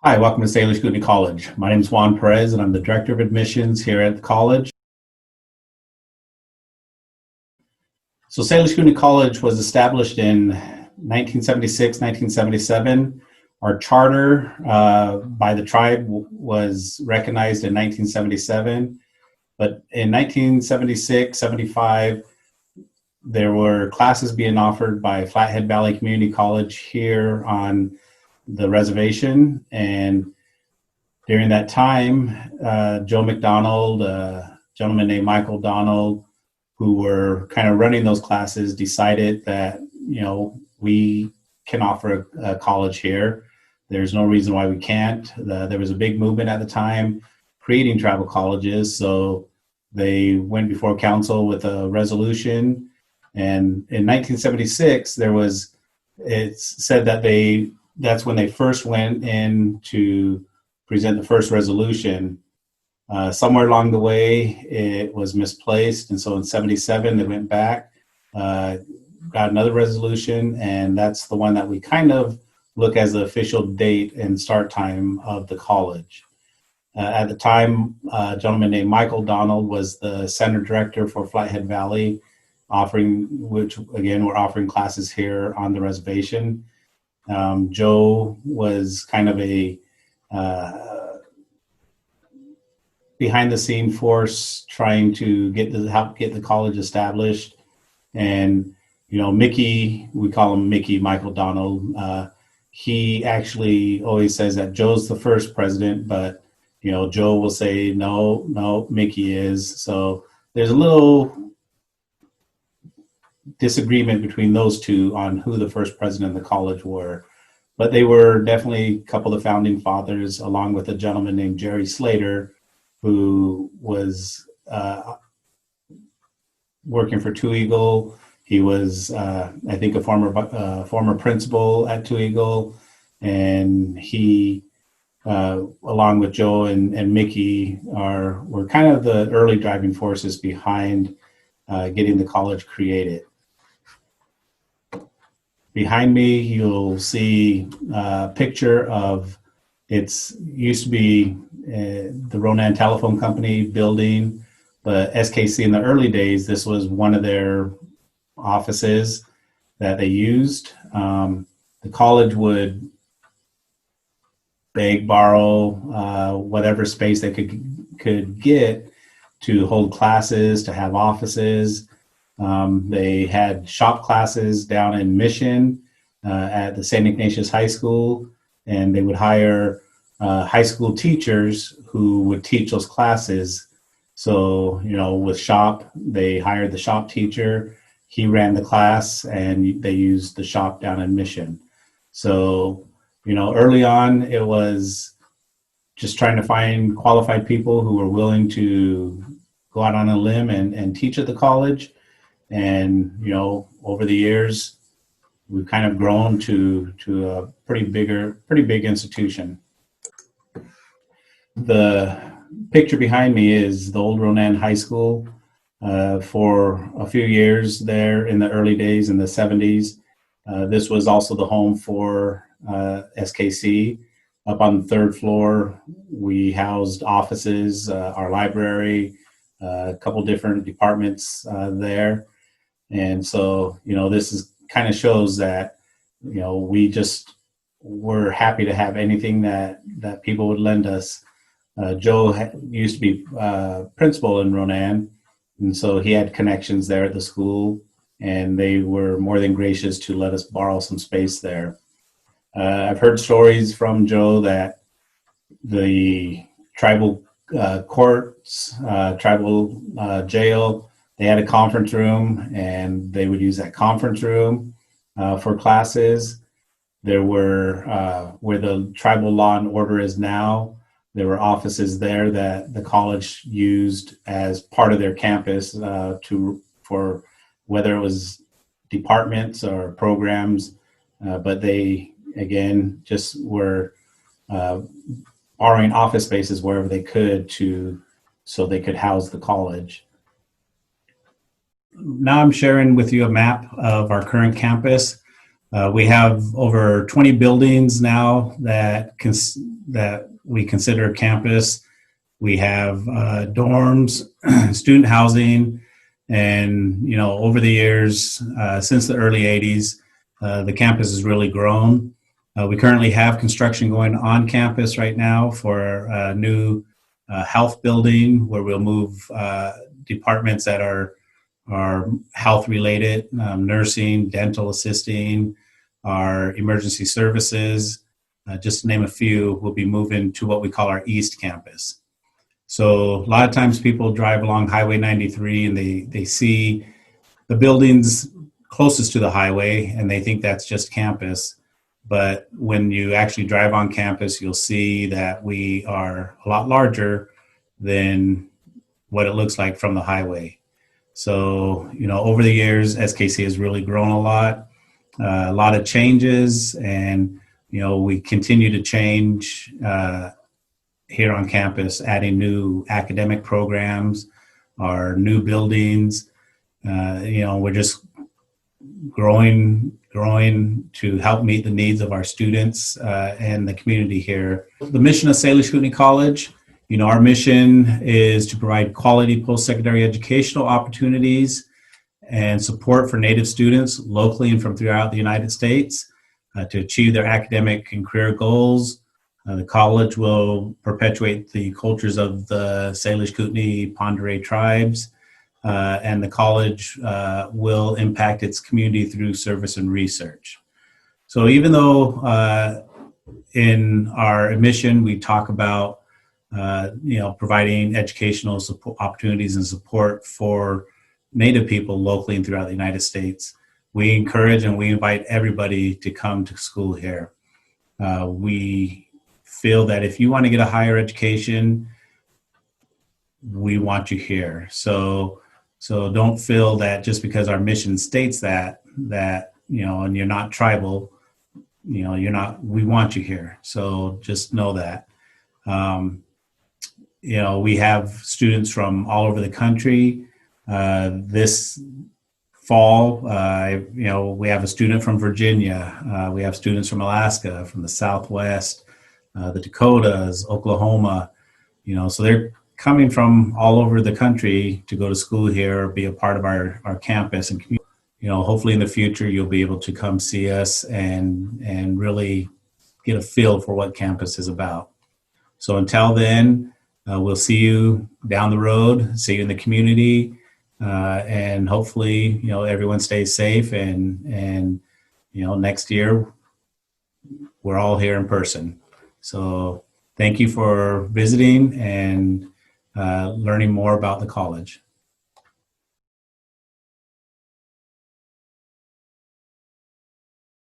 Hi, welcome to Salish Kootenai College. My name is Juan Perez, and I'm the Director of Admissions here at the college. So Salish Kootenai College was established in 1976, 1977. Our charter by the tribe was recognized in 1977, but in 1976, 75, there were classes being offered by Flathead Valley Community College here on the reservation, and during that time, Joe McDonald, a gentleman named Michael Donald, who were kind of running those classes, decided that, we can offer a college here. There's no reason why we can't. There was a big movement at the time creating tribal colleges, so they went before council with a resolution. And in 1976, it's said that that's when they first went in to present the first resolution. Somewhere along the way, it was misplaced, and so in 77 they went back, got another resolution, and that's the one that we kind of look as the official date and start time of the college. At the time, a gentleman named Michael Donald was the center director for Flathead Valley, which again, we're offering classes here on the reservation. Joe was kind of a behind the scene force trying to help get the college established. And Mickey, we call him Mickey, Michael Donald, he actually always says that Joe's the first president, but Joe will say no, Mickey is. So there's a little disagreement between those two on who the first president of the college were, but they were definitely a couple of founding fathers, along with a gentleman named Jerry Slater, who was working for Two Eagle. He was, I think, a former principal at Two Eagle, and he, along with Joe and Mickey, were kind of the early driving forces behind getting the college created. Behind me, you'll see a picture of used to be the Ronan Telephone Company building, but SKC in the early days, this was one of their offices that they used. The college would beg, borrow whatever space they could get to hold classes, to have offices. They had shop classes down in Mission at the St. Ignatius High School, and they would hire high school teachers who would teach those classes. So, with shop, they hired the shop teacher. He ran the class, and they used the shop down in Mission. So, early on, it was just trying to find qualified people who were willing to go out on a limb and teach at the college. And, over the years, we've kind of grown to a pretty big institution. The picture behind me is the old Ronan High School. For a few years there in the early days in the 70s, this was also the home for SKC. Up on the third floor, we housed offices, our library, a couple different departments there. And so, this kind of shows that, we're happy to have anything that people would lend us. Joe used to be principal in Ronan, and so he had connections there at the school, and they were more than gracious to let us borrow some space there. I've heard stories from Joe that the tribal courts, tribal jail, they had a conference room, and they would use that conference room for classes. There were, where the tribal law and order is now, there were offices there that the college used as part of their campus for whether it was departments or programs, but they, again, just were borrowing office spaces wherever they could so they could house the college. Now I'm sharing with you a map of our current campus. We have over 20 buildings now that that we consider campus. We have dorms, student housing, and over the years, since the early '80s, the campus has really grown. We currently have construction going on campus right now for a new health building where we'll move departments that are health related, nursing, dental assisting, our emergency services, just to name a few. Will be moving to what we call our East Campus. So a lot of times people drive along Highway 93 and they see the buildings closest to the highway and they think that's just campus. But when you actually drive on campus, you'll see that we are a lot larger than what it looks like from the highway. So, over the years, SKC has really grown a lot of changes, and, we continue to change here on campus, adding new academic programs, our new buildings. We're just growing to help meet the needs of our students and the community here. The mission of Salish Kootenai College, our mission is to provide quality post-secondary educational opportunities and support for Native students locally and from throughout the United States to achieve their academic and career goals. The college will perpetuate the cultures of the Salish Kootenai Pend Oreille tribes, and the college will impact its community through service and research. So even though in our mission we talk about providing educational support opportunities and support for Native people locally and throughout the United States, we encourage and we invite everybody to come to school here. We feel that if you want to get a higher education, we want you here. So don't feel that just because our mission states that and you're not tribal, you're not. We want you here. So just know that. We have students from all over the country. This fall, we have a student from Virginia. We have students from Alaska, from the Southwest, the Dakotas, Oklahoma. So they're coming from all over the country to go to school here, be a part of our campus and community. Hopefully in the future you'll be able to come see us and really get a feel for what campus is about. So until then, we'll see you down the road, see you in the community, and hopefully, everyone stays safe and next year we're all here in person. So thank you for visiting and learning more about the college.